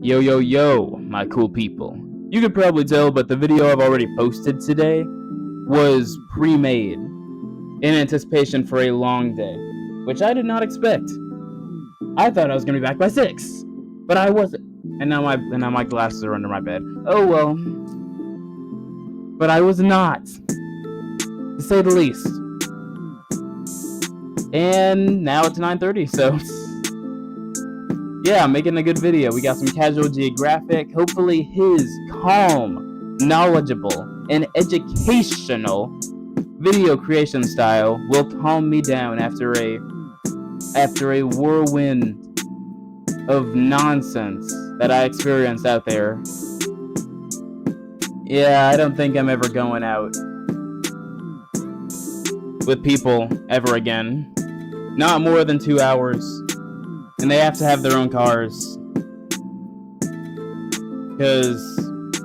Yo, yo, yo, my cool people. You could probably tell, but the video I've already posted today was pre-made in anticipation for a long day, which I did not expect. I thought I was gonna be back by 6, but I wasn't. And now my glasses are under my bed. Oh well. But I was not, to say the least. And now it's 9:30, so yeah, I'm making a good video. We got some casual Geographic. Hopefully his calm, knowledgeable, and educational video creation style will calm me down after a whirlwind of nonsense that I experienced out there. Yeah, I don't think I'm ever going out with people ever again. Not more than 2 hours. And they have to have their own cars. Because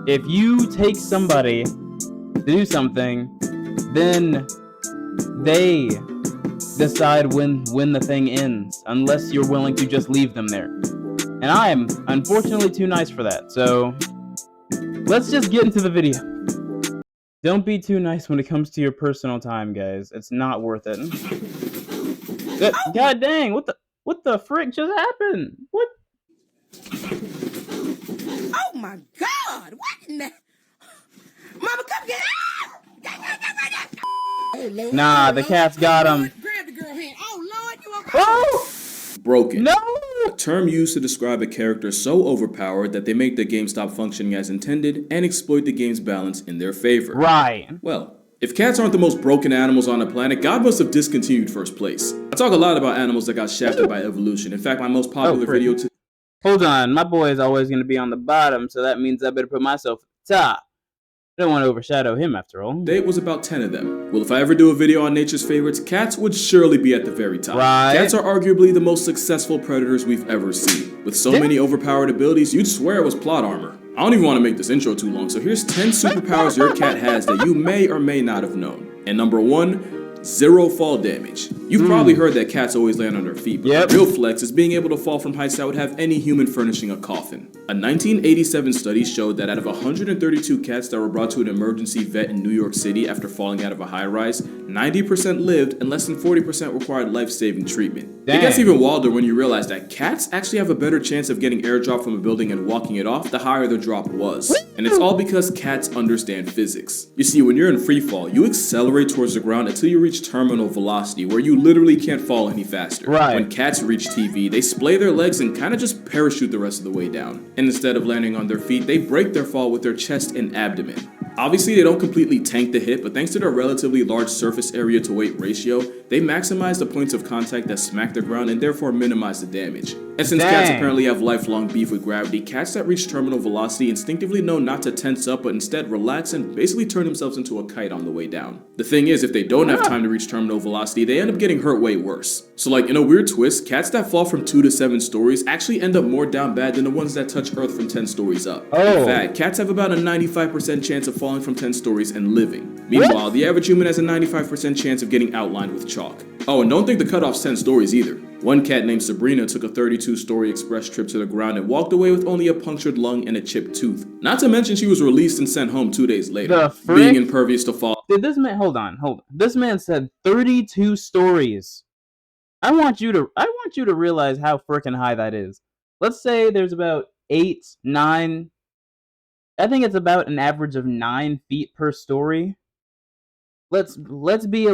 if you take somebody to do something, then they decide when the thing ends, unless you're willing to just leave them there. And I am unfortunately too nice for that. So let's just get into the video. Don't be too nice when it comes to your personal time, guys. It's not worth it. God dang, what the frick just happened? What? Oh my God! What in the... Mama, come get out! Oh, Lord. Nah, the cat's got him. Grab the girl hand. Oh, Lord, you okay? Oh! Broken. No! A term used to describe a character so overpowered that they make the game stop functioning as intended and exploit the game's balance in their favor. Right. Well, if cats aren't the most broken animals on the planet, God must have discontinued first place. I talk a lot about animals that got shafted by evolution. In fact, my most popular video today... Hold on, my boy is always going to be on the bottom, so that means I better put myself at the top. I don't want to overshadow him after all. Today was about 10 of them. Well, if I ever do a video on nature's favorites, cats would surely be at the very top. Right. Cats are arguably the most successful predators we've ever seen. With so many overpowered abilities, you'd swear it was plot armor. I don't even want to make this intro too long, so here's 10 superpowers your cat has that you may or may not have known. And number 1, 0 fall damage. You've probably heard that cats always land on their feet, but the real flex is being able to fall from heights that would have any human furnishing a coffin. A 1987 study showed that out of 132 cats that were brought to an emergency vet in New York City after falling out of a high-rise, 90% lived and less than 40% required life-saving treatment. It gets even wilder when you realize that cats actually have a better chance of getting airdropped from a building and walking it off the higher the drop was. And it's all because cats understand physics. You see, when you're in free fall, you accelerate towards the ground until you reach terminal velocity, where you literally can't fall any faster. Right. When cats reach TV, they splay their legs and kind of just parachute the rest of the way down. And instead of landing on their feet, they break their fall with their chest and abdomen. Obviously, they don't completely tank the hit, but thanks to their relatively large surface area to weight ratio, they maximize the points of contact that smack the ground and therefore minimize the damage. And since cats apparently have lifelong beef with gravity, cats that reach terminal velocity instinctively know not to tense up, but instead relax and basically turn themselves into a kite on the way down. The thing is, if they don't have time to reach terminal velocity, they end up getting hurt way worse. So like, in a weird twist, cats that fall from 2 to 7 stories actually end up more down bad than the ones that touch Earth from 10 stories up. In fact, cats have about a 95% chance of falling from 10 stories and living. Meanwhile, the average human has a 95% chance of getting outlined with chalk. Oh, and don't think the cutoff's 10 stories either. One cat named Sabrina took a 32-story express trip to the ground and walked away with only a punctured lung and a chipped tooth. Not to mention she was released and sent home 2 days later, being impervious to fall. Did this man, hold on. This man said 32 stories. I want you to realize how freaking high that is. Let's say there's about 8, 9, I think it's about an average of 9 feet per story. Let's be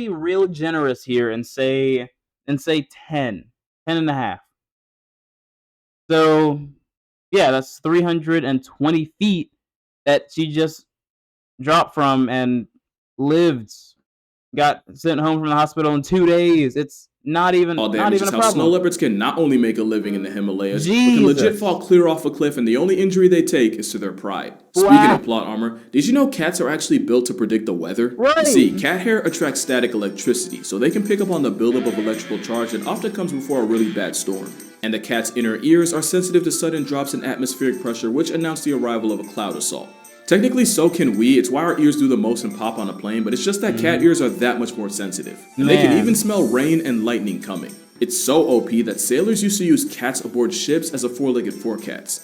real generous here and say 10 and a half. So yeah, that's 320 feet that she just dropped from and lived. Got sent home from the hospital in 2 days. It's not even a problem. Snow leopards can not only make a living in the Himalayas, but can legit fall clear off a cliff, and the only injury they take is to their pride. Speaking of plot armor, did you know cats are actually built to predict the weather? You see, cat hair attracts static electricity, so they can pick up on the buildup of electrical charge that often comes before a really bad storm. And the cat's inner ears are sensitive to sudden drops in atmospheric pressure, which announce the arrival of a cloud assault. Technically, so can we. It's why our ears do the most and pop on a plane, but it's just that cat ears are that much more sensitive. And they can even smell rain and lightning coming. It's so OP that sailors used to use cats aboard ships as a four-legged forecast.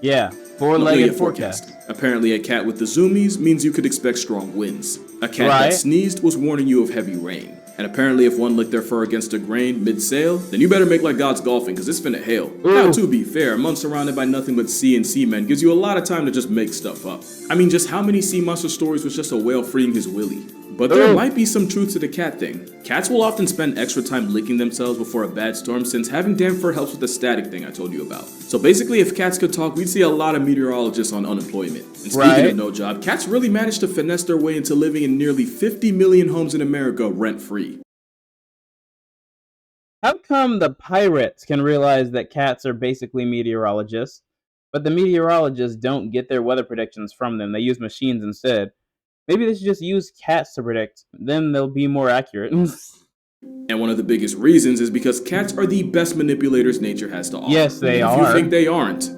Yeah, No, four-legged forecast. Apparently, a cat with the zoomies means you could expect strong winds. A cat that Right. sneezed was warning you of heavy rain. And apparently, if one licked their fur against a grain mid-sail, then you better make like God's golfing, cause it's finna hail. Now, to be fair, a month surrounded by nothing but sea and seamen gives you a lot of time to just make stuff up. I mean, just how many sea monster stories was just a whale freeing his willy? But there might be some truth to the cat thing. Cats will often spend extra time licking themselves before a bad storm, since having damp fur helps with the static thing I told you about. So basically, if cats could talk, we'd see a lot of meteorologists on unemployment. And speaking of no job, cats really managed to finesse their way into living in nearly 50 million homes in America rent-free. How come the pirates can realize that cats are basically meteorologists, but the meteorologists don't get their weather predictions from them? They use machines instead. Maybe they should just use cats to predict, then they'll be more accurate. And one of the biggest reasons is because cats are the best manipulators nature has to offer. Yes, they and are. If you think they aren't,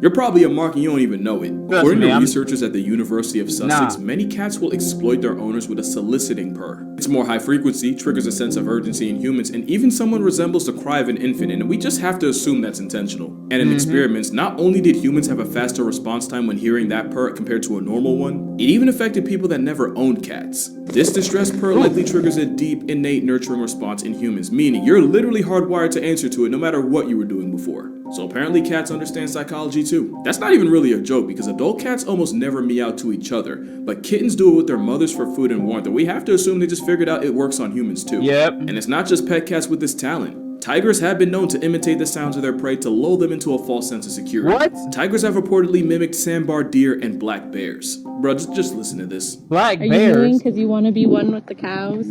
you're probably a mark and you don't even know it. According to researchers at the University of Sussex, many cats will exploit their owners with a soliciting purr. It's more high frequency, triggers a sense of urgency in humans, and even someone resembles the cry of an infant, and we just have to assume that's intentional. And in experiments, not only did humans have a faster response time when hearing that purr compared to a normal one, it even affected people that never owned cats. This distressed purr likely triggers a deep, innate nurturing response in humans, meaning you're literally hardwired to answer to it no matter what you were doing before. So apparently cats understand psychology too. That's not even really a joke, because adult cats almost never meow to each other, but kittens do it with their mothers for food and warmth, and we have to assume they just figured out it works on humans too. Yep. And it's not just pet cats with this talent. Tigers have been known to imitate the sounds of their prey to lull them into a false sense of security. What? Tigers have reportedly mimicked sandbar deer and black bears. Bro, just listen to this. Black Are bears? you mooing because you want to be one with the cows?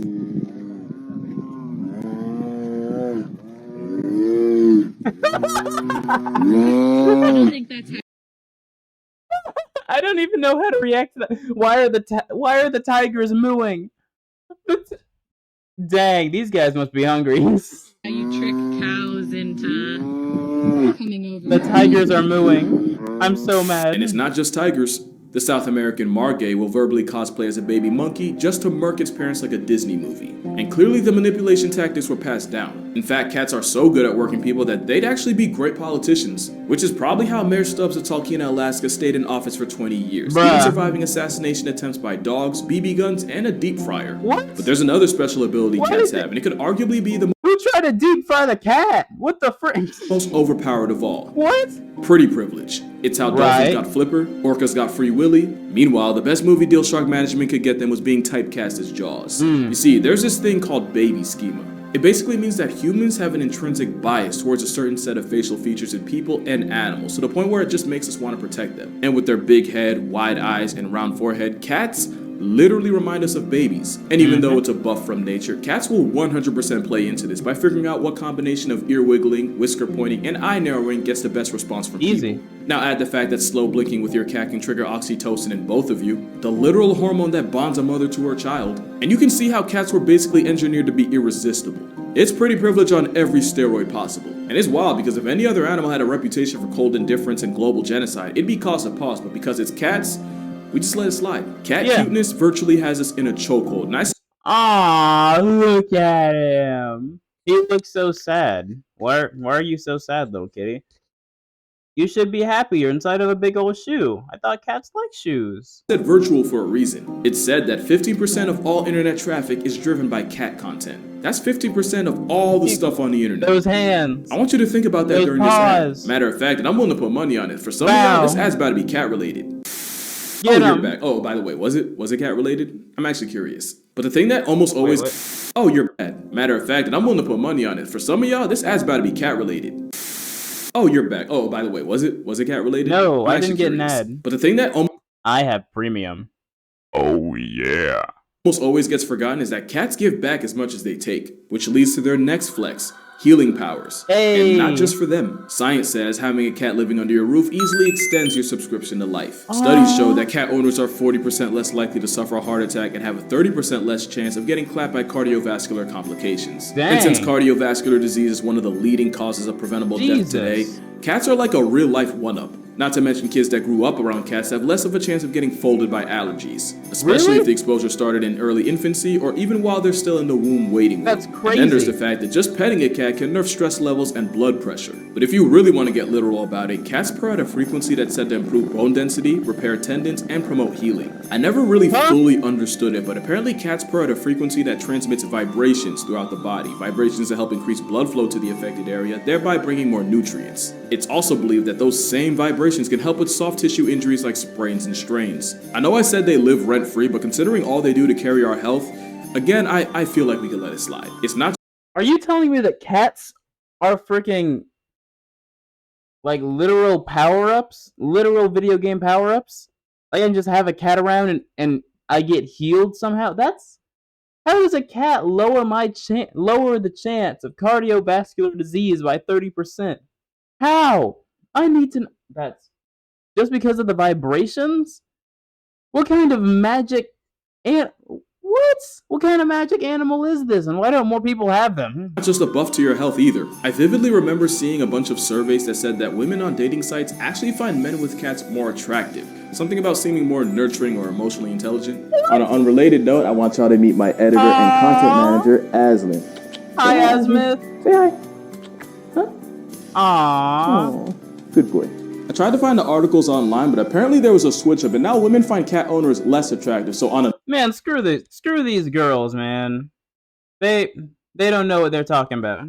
I don't think that's how. I don't even know how to react to that. Why are the tigers mooing? Dang, these guys must be hungry. You trick cows into coming over. The tigers are mooing. I'm so mad. And it's not just tigers. The South American margay will verbally cosplay as a baby monkey just to murk its parents like a Disney movie. And clearly the manipulation tactics were passed down. In fact, cats are so good at working people that they'd actually be great politicians, which is probably how Mayor Stubbs of Talkeetna, Alaska stayed in office for 20 years, even surviving assassination attempts by dogs, BB guns, and a deep fryer. What? But there's another special ability cats have, and it could arguably be the Who tried to deep fry the cat? What the frick? most overpowered of all. What? Pretty privilege. It's how dolphins got Flipper, orcas got Free Willy. Meanwhile, the best movie deal shark management could get them was being typecast as Jaws. You see, there's this thing called baby schema. It basically means that humans have an intrinsic bias towards a certain set of facial features in people and animals, to the point where it just makes us want to protect them. And with their big head, wide eyes, and round forehead, cats literally remind us of babies. And even though it's a buff from nature, cats will 100% play into this by figuring out what combination of ear wiggling, whisker pointing, and eye narrowing gets the best response from people. Now add the fact that slow blinking with your cat can trigger oxytocin in both of you, the literal hormone that bonds a mother to her child, and you can see how cats were basically engineered to be irresistible. It's pretty privilege on every steroid possible. And it's wild because if any other animal had a reputation for cold indifference and global genocide, it'd be cause of pause, but because it's cats, we just let it slide. Cat cuteness virtually has us in a chokehold. And Aw, look at him. He looks so sad. Why are you so sad, little kitty? You should be happy you're inside of a big old shoe. I thought cats like shoes. said virtual for a reason. It's said that 50% of all internet traffic is driven by cat content. That's 50% of all the stuff on the internet. Those hands. I want you to think about that during this ad. Matter of fact, and I'm willing to put money on it. For some of y'all, this ad's about to be cat related. You're back. Oh, by the way, was it cat related? I'm actually curious. But the thing that almost always oh, you're bad. Matter of fact, and I'm willing to put money on it. For some of y'all, this ad's about to be cat related. Oh, you're back. Oh, by the way, was it cat related? No, I didn't get an ad. But the thing that I have premium. Oh yeah. Almost always gets forgotten is that cats give back as much as they take, which leads to their next flex. Healing powers. And not just for them. Science says having a cat living under your roof easily extends your subscription to life. Studies show that cat owners are 40% less likely to suffer a heart attack and have a 30% less chance of getting clapped by cardiovascular complications. And since cardiovascular disease is one of the leading causes of preventable death today, cats are like a real-life one-up. Not to mention kids that grew up around cats have less of a chance of getting folded by allergies, especially if the exposure started in early infancy or even while they're still in the womb waiting room. That's crazy. And then there's the fact that just petting a cat can nerf stress levels and blood pressure. But if you really want to get literal about it, cats purr at a frequency that's said to improve bone density, repair tendons, and promote healing. I never really fully understood it, but apparently cats purr at a frequency that transmits vibrations throughout the body, vibrations that help increase blood flow to the affected area, thereby bringing more nutrients. It's also believed that those same vibrations can help with soft tissue injuries like sprains and strains. I know I said they live rent-free, but considering all they do to carry our health, again, I feel like we could let it slide. It's not. Are you telling me that cats are freaking like literal power-ups? Literal video game power-ups? I can just have a cat around and I get healed somehow? How does a cat lower the chance of cardiovascular disease by 30%? How? I need to know. That's just because of the vibrations? What kind of magic What kind of magic animal is this, and why don't more people have them? Not just a buff to your health either. I vividly remember seeing a bunch of surveys that said that women on dating sites actually find men with cats more attractive. Something about seeming more nurturing or emotionally intelligent. On an unrelated note, I want y'all to meet my editor and content manager, Aslin. Hi, Asmith. Say hi. Huh? Aww. Aww. Good boy. I tried to find the articles online, but apparently there was a switch up, and now women find cat owners less attractive. So on a Man, screw these girls, man. They don't know what they're talking about.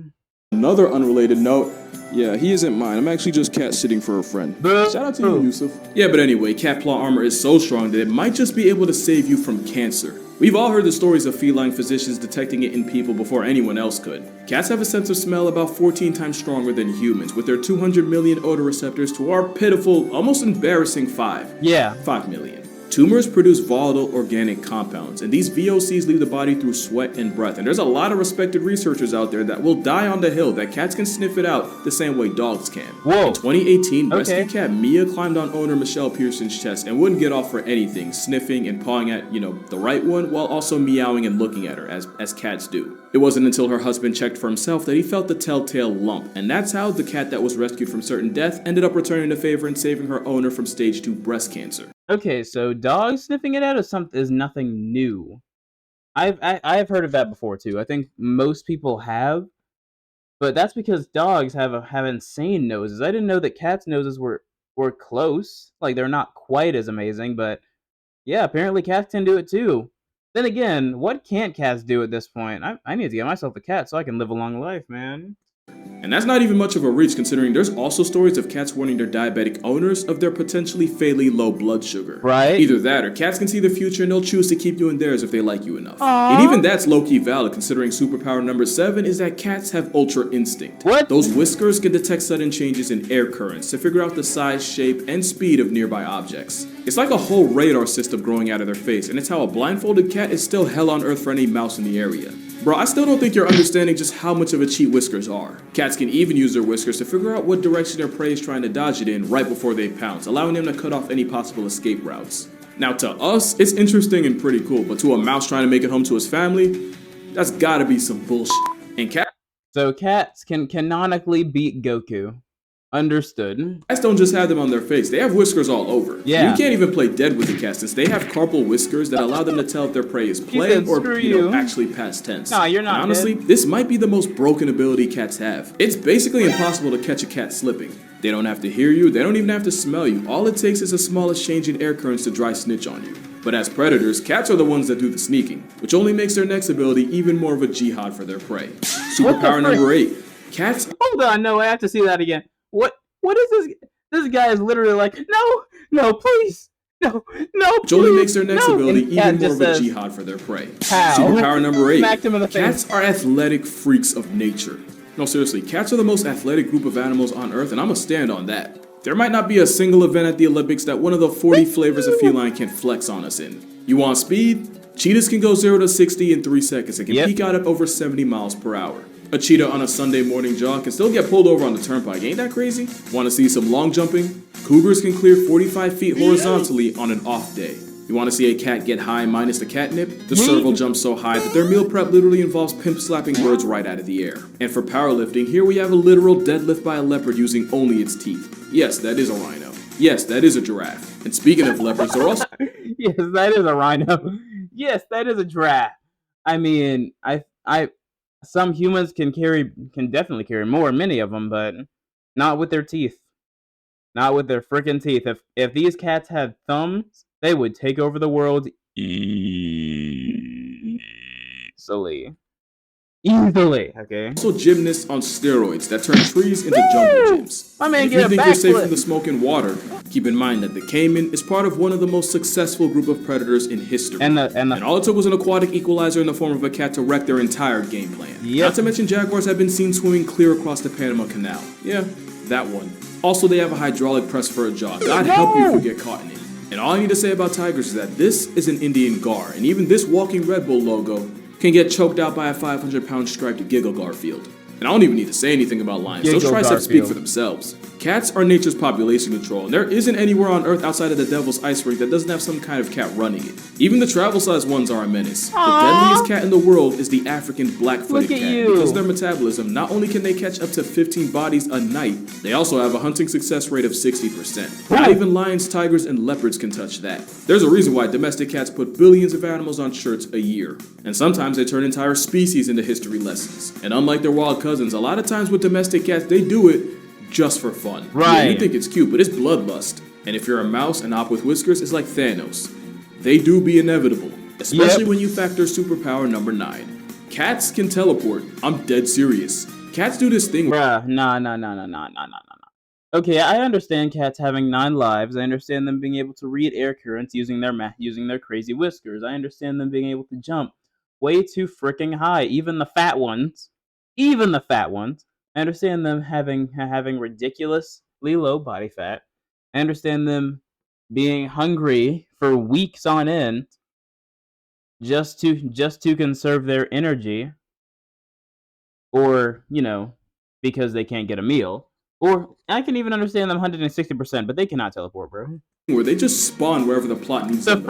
Another unrelated note, yeah, he isn't mine. I'm actually just cat sitting for a friend. Boo. Shout out to you, Yusuf. Yeah, but anyway, cat claw armor is so strong that it might just be able to save you from cancer. We've all heard the stories of feline physicians detecting it in people before anyone else could. Cats have a sense of smell about 14 times stronger than humans, with their 200 million odor receptors to our pitiful, almost embarrassing 5. Yeah. 5 million. Tumors produce volatile organic compounds, and these VOCs leave the body through sweat and breath. And there's a lot of respected researchers out there that will die on the hill that cats can sniff it out the same way dogs can. Whoa. In 2018, Okay. rescue cat Mia climbed on owner Michelle Pearson's chest and wouldn't get off for anything, sniffing and pawing at, the right one, while also meowing and looking at her, as cats do. It wasn't until her husband checked for himself that he felt the telltale lump, and that's how the cat that was rescued from certain death ended up returning the favor and saving her owner from stage 2 breast cancer. Okay, so dogs sniffing it out is nothing new. I've heard of that before too. I think most people have, but that's because dogs have insane noses. I didn't know that cats' noses were close. Like, they're not quite as amazing, but yeah, apparently cats can do it too. Then again, what can't cats do at this point? I need to get myself a cat so I can live a long life, man. And that's not even much of a reach, considering there's also stories of cats warning their diabetic owners of their potentially fatally low blood sugar. Right? Either that, or cats can see the future and they'll choose to keep you in theirs if they like you enough. Aww. And even that's low-key valid, considering superpower number 7 is that cats have ultra instinct. What? Those whiskers can detect sudden changes in air currents to figure out the size, shape, and speed of nearby objects. It's like a whole radar system growing out of their face, and it's how a blindfolded cat is still hell on earth for any mouse in the area. Bro, I still don't think you're understanding just how much of a cheat whiskers are. Cats can even use their whiskers to figure out what direction their prey is trying to dodge it in right before they pounce, allowing them to cut off any possible escape routes. Now to us, it's interesting and pretty cool, but to a mouse trying to make it home to his family, that's gotta be some bullshit. And So cats can canonically beat Goku. Understood. cats don't just have them on their face, they have whiskers all over. Yeah. You can't even play dead with the cat since they have carpal whiskers that allow them to tell if their prey is play said, or "Screw you." actually past tense. Nah, you're not And honestly, dead. this might be the most broken ability cats have. It's basically impossible to catch a cat slipping. They don't have to hear you, they don't even have to smell you. All it takes is the smallest change in air currents to dry snitch on you. But as predators, cats are the ones that do the sneaking, which only makes their next ability even more of a jihad for their prey. Superpower number 8. Cats. Hold on, no, I have to see that again. What is this? This guy is literally like, no, please, no, Which only please, makes their next no. ability And cat even more just of a says, jihad for their prey. How? Superpower number 8. Smacked him in the Cats face. are athletic freaks of nature. No, seriously, cats are the most athletic group of animals on Earth, and I'ma stand on that. There might not be a single event at the Olympics that one of the 40 flavors of feline can flex on us in. You want speed? Cheetahs can go 0 to 60 in 3 seconds and can Yep. peak out at over 70 miles per hour. A cheetah on a Sunday morning jog can still get pulled over on the turnpike. Ain't that crazy? Want to see some long jumping? Cougars can clear 45 feet horizontally on an off day. You want to see a cat get high minus the catnip? The serval jumps so high that their meal prep literally involves pimp slapping birds right out of the air. And for powerlifting, here we have a literal deadlift by a leopard using only its teeth. Yes, that is a rhino. Yes, that is a giraffe. And speaking of leopards, they're also Yes, that is a rhino. Yes, that is a giraffe. I mean, some humans can definitely carry more, many of them, but not with their teeth. Not with their freaking teeth. If these cats had thumbs, they would take over the world easily. Okay. gymnasts on steroids that turn trees into jungle gyms. My man And if you get a think you're safe backflip. from the smoke and water, keep in mind that the caiman is part of one of the most successful group of predators in history. And all it took was an aquatic equalizer in the form of a cat to wreck their entire game plan. Yep. Not to mention jaguars have been seen swimming clear across the Panama Canal. Yeah, that one. Also, they have a hydraulic press for a jaw. God help you if you get caught in it. And all I need to say about tigers is that this is an Indian gar, and even this walking Red Bull logo can get choked out by a 500-pound striped Giggle Garfield. And I don't even need to say anything about lions. Those triceps speak for themselves. Cats are nature's population control, and there isn't anywhere on Earth outside of the Devil's Ice Rink that doesn't have some kind of cat running it. Even the travel-sized ones are a menace. The deadliest cat in the world is the African black-footed cat. Because of their metabolism, not only can they catch up to 15 bodies a night, they also have a hunting success rate of 60%. Not even lions, tigers, and leopards can touch that. There's a reason why domestic cats put billions of animals on shirts a year. And sometimes they turn entire species into history lessons. And unlike their wild cousins, a lot of times with domestic cats, they do it just for fun. Right. Yeah, you think it's cute, but it's bloodlust. And if you're a mouse, an op with whiskers is like Thanos. They do be inevitable, especially when you factor superpower number 9. Cats can teleport. I'm dead serious. Cats do this thing. Bruh, nah. Okay, I understand cats having 9 lives. I understand them being able to read air currents using their crazy whiskers. I understand them being able to jump way too freaking high. Even the fat ones. I understand them having ridiculously low body fat. I understand them being hungry for weeks on end just to conserve their energy, or because they can't get a meal. Or I can even understand them 160%, but they cannot teleport, bro. Where they just spawn wherever the plot needs them.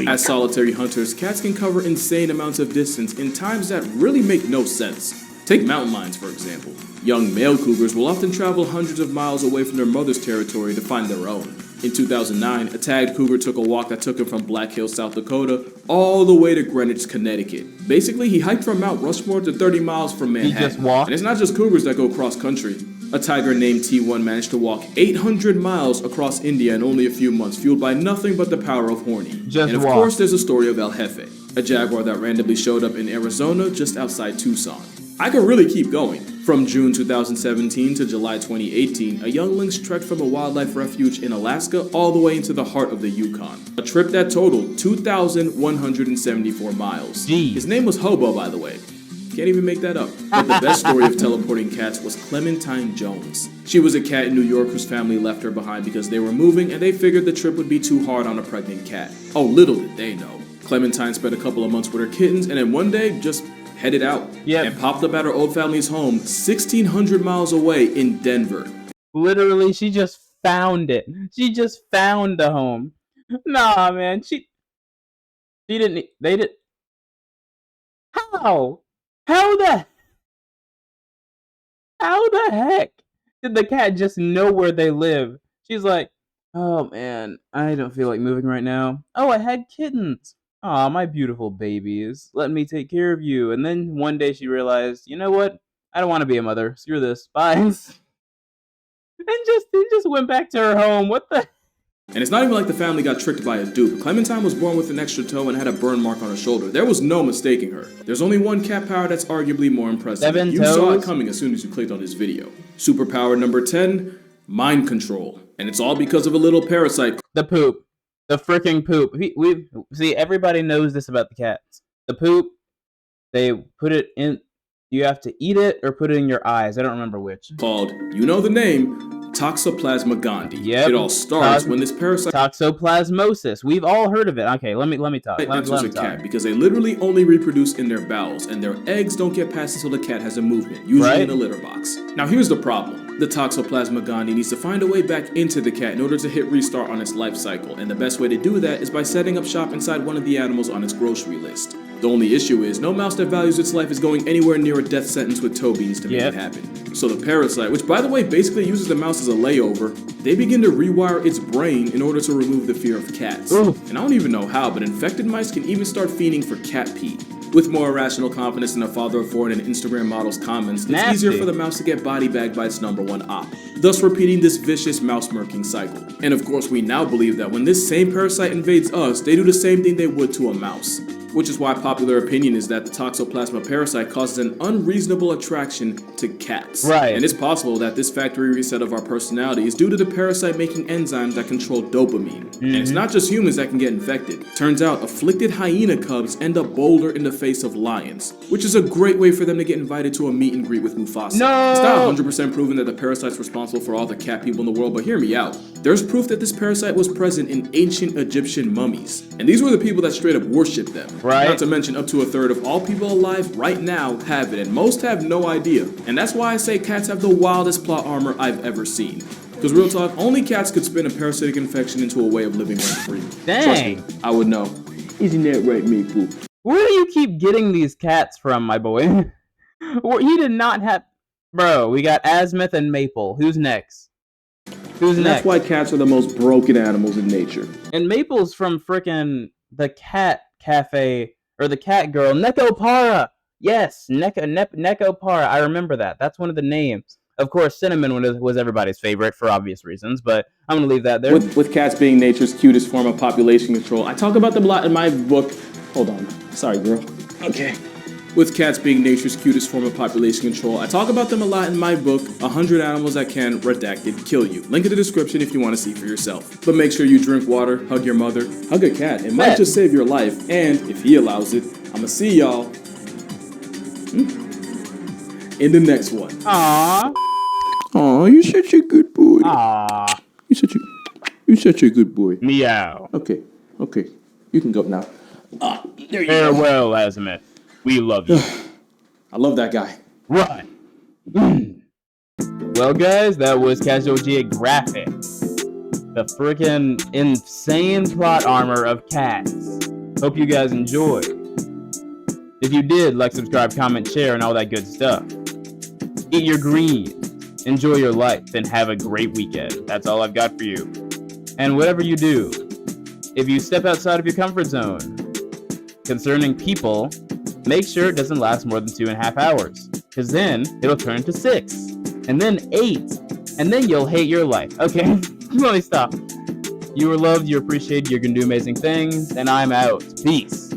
As solitary hunters, cats can cover insane amounts of distance in times that really make no sense. Take mountain lions, for example. Young male cougars will often travel hundreds of miles away from their mother's territory to find their own. In 2009, a tagged cougar took a walk that took him from Black Hills, South Dakota, all the way to Greenwich, Connecticut. Basically, he hiked from Mount Rushmore to 30 miles from Manhattan. He just walked? And it's not just cougars that go cross-country. A tiger named T1 managed to walk 800 miles across India in only a few months, fueled by nothing but the power of horny. And of course, there's a story of El Jefe, a jaguar that randomly showed up in Arizona just outside Tucson. I could really keep going. From June 2017 to July 2018, a young lynx trekked from a wildlife refuge in Alaska all the way into the heart of the Yukon. A trip that totaled 2,174 miles. Jeez. His name was Hobo, by the way. Can't even make that up. But the best story of teleporting cats was Clementine Jones. She was a cat in New York whose family left her behind because they were moving and they figured the trip would be too hard on a pregnant cat. Oh, little did they know. Clementine spent a couple of months with her kittens and then one day just headed out and popped up at her old family's home 1,600 miles away in Denver. Literally, she just found it. She just found the home. Nah, man, she didn't. They did. How the heck did the cat just know where they live? She's like, oh man, I don't feel like moving right now. Oh, I had kittens. Aw, my beautiful babies. Let me take care of you. And then one day she realized, you know what? I don't want to be a mother. Screw this. Bye. And just went back to her home. What the? And it's not even like the family got tricked by a dupe. Clementine was born with an extra toe and had a burn mark on her shoulder. There was no mistaking her. There's only one cat power that's arguably more impressive. You saw it coming as soon as you clicked on this video. Superpower number 10, mind control. And it's all because of a little parasite. The poop. The freaking poop. We see, everybody knows this about the cats. The poop, they put it in, you have to eat it or put it in your eyes. I don't remember which. Called, you know the name, Toxoplasma gondii. Yep. It all starts when this parasite toxoplasmosis. We've all heard of it. Okay, let me talk. enters a cat because they literally only reproduce in their bowels and their eggs don't get passed until the cat has a movement, usually in a litter box. Now here's the problem. The Toxoplasma gondii needs to find a way back into the cat in order to hit restart on its life cycle, and the best way to do that is by setting up shop inside one of the animals on its grocery list. The only issue is, no mouse that values its life is going anywhere near a death sentence with toe beans to make it happen. So the parasite, which by the way basically uses the mouse as a layover, they begin to rewire its brain in order to remove the fear of cats. And I don't even know how, but infected mice can even start fiending for cat pee. With more irrational confidence than a father of four in an Instagram model's comments, it's easier for the mouse to get body bagged by its #1 op, thus repeating this vicious mouse-murking cycle. And of course, we now believe that when this same parasite invades us, they do the same thing they would to a mouse. Which is why popular opinion is that the Toxoplasma parasite causes an unreasonable attraction to cats. Right. And it's possible that this factory reset of our personality is due to the parasite making enzymes that control dopamine. And it's not just humans that can get infected. Turns out, afflicted hyena cubs end up bolder in the face of lions, which is a great way for them to get invited to a meet and greet with Mufasa. No! It's not 100% proven that the parasite's responsible for all the cat people in the world, but hear me out. There's proof that this parasite was present in ancient Egyptian mummies. And these were the people that straight up worshipped them. Right. Not to mention up to a third of all people alive right now have it, and most have no idea. And that's why I say cats have the wildest plot armor I've ever seen. Because real talk, only cats could spin a parasitic infection into a way of living rent-free. Dang. Trust me, I would know. Isn't that right, Maple? Where do you keep getting these cats from, my boy? You did not have... Bro, we got Azimuth and Maple. Who's next? Who's And next? that's why cats are the most broken animals in nature. And Maple's from frickin' the cat cafe, or the cat girl, Nekopara! Yes, Nekopara, I remember that. That's one of the names. Of course, Cinnamon was everybody's favorite for obvious reasons, but I'm gonna leave that there. With cats being nature's cutest form of population control. I talk about them a lot in my book. Hold on. Sorry, girl. Okay. With cats being nature's cutest form of population control, I talk about them a lot in my book, 100 Animals That Can, Redacted, Kill You. Link in the description if you want to see for yourself. But make sure you drink water, hug your mother, hug a cat. It might just save your life, and if he allows it, I'ma see y'all in the next one. Aww. Aw, you're such a good boy. Aww. You're such a good boy. Meow. Okay. You can go now. There you go. Farewell, Azimuth. We love you. I love that guy. Right. Well, guys, that was Casual Geographic. The freaking insane plot armor of cats. Hope you guys enjoyed. If you did, like, subscribe, comment, share, and all that good stuff. Eat your greens. Enjoy your life, and have a great weekend. That's all I've got for you. And whatever you do, if you step outside of your comfort zone, concerning people, make sure it doesn't last more than 2.5 hours, because then it'll turn to 6, and then 8, and then you'll hate your life. Okay, let me stop. You are loved, you're appreciated, you're gonna do amazing things, and I'm out. Peace.